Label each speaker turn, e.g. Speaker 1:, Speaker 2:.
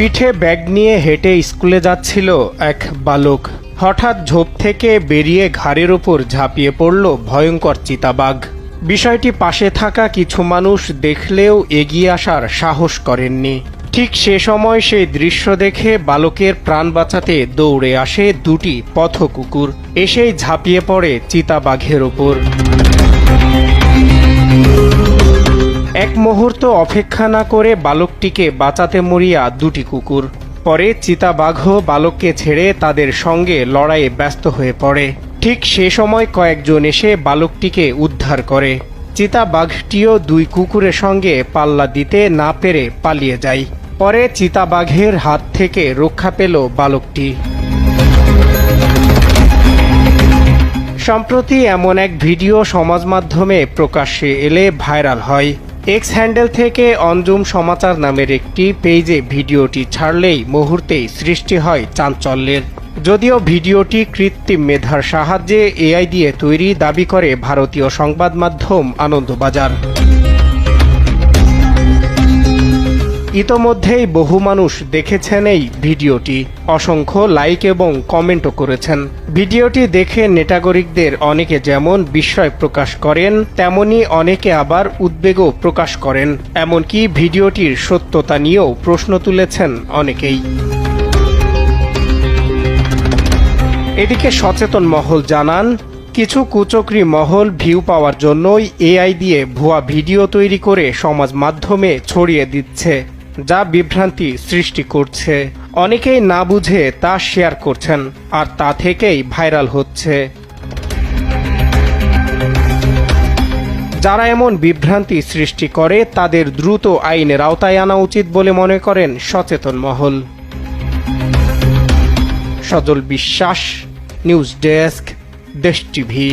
Speaker 1: পিঠে ব্যাগ নিয়ে হেঁটে স্কুলে যাচ্ছিল এক বালক। হঠাৎ ঝোপ থেকে বেরিয়ে ঘাড়ের ওপর ঝাঁপিয়ে পড়ল ভয়ঙ্কর চিতাবাঘ। বিষয়টি পাশে থাকা কিছু মানুষ দেখলেও এগিয়ে আসার সাহস করেননি। ঠিক সে সময় সেই দৃশ্য দেখে বালকের প্রাণ বাঁচাতে দৌড়ে আসে দুটি পথ কুকুর। এসেই ঝাঁপিয়ে পড়ে চিতাবাঘের ওপর। এক মুহূর্ত অপেক্ষা না করে বালকটিকে বাঁচাতে মরিয়া দুটি কুকুর। পরে চিতাবাঘও বালককে ছেড়ে তাদের সঙ্গে লড়াইয়ে ব্যস্ত হয়ে পড়ে। ঠিক সে সময় কয়েকজন এসে বালকটিকে উদ্ধার করে। চিতাবাঘটিও দুই কুকুরের সঙ্গে পাল্লা দিতে না পেরে পালিয়ে যায়। পরে চিতাবাঘের হাত থেকে রক্ষা পেল বালকটি। সম্প্রতি এমন এক ভিডিও সমাজ মাধ্যমে প্রকাশ্যে এলে ভাইরাল হয়। এক্স হ্যান্ডেল থেকে অঞ্জুম সমাচার নামের একটি পেজে ভিডিওটি ছাড়লেই মুহূর্তেই সৃষ্টি হয় চাঞ্চল্যের। যদিও ভিডিওটি কৃত্রিম মেধার সাহায্যে এআই দিয়ে তৈরি দাবি করে ভারতীয় সংবাদ মাধ্যম আনন্দবাজার। ইতোমধ্যেই বহু মানুষ দেখেছেন এই ভিডিওটি, অসংখ্য লাইক এবং কমেন্টও করেছেন। ভিডিওটি দেখে নেটাগরিকদের অনেকে যেমন বিস্ময় প্রকাশ করেন, তেমনি অনেকে আবার উদ্বেগও প্রকাশ করেন। এমনকি ভিডিওটির সত্যতা নিয়েও প্রশ্ন তুলেছেন অনেকেই। এদিকে সচেতন মহল জানান, কিছু কুচক্রী মহল ভিউ পাওয়ার জন্যই এআই দিয়ে ভুয়া ভিডিও তৈরি করে সমাজ মাধ্যমে ছড়িয়ে দিচ্ছে, যা বিভ্রান্তি সৃষ্টি করছে। অনেকেই না বুঝে তা শেয়ার করছেন, আর তা থেকেই ভাইরাল হচ্ছে। যারা এমন বিভ্রান্তি সৃষ্টি করে তাদের দ্রুত আইনের আওতায় আনা উচিত বলে মনে করেন সচেতন মহল। সজল বিশ্বাস, নিউজ ডেস্ক, দেশ টিভি।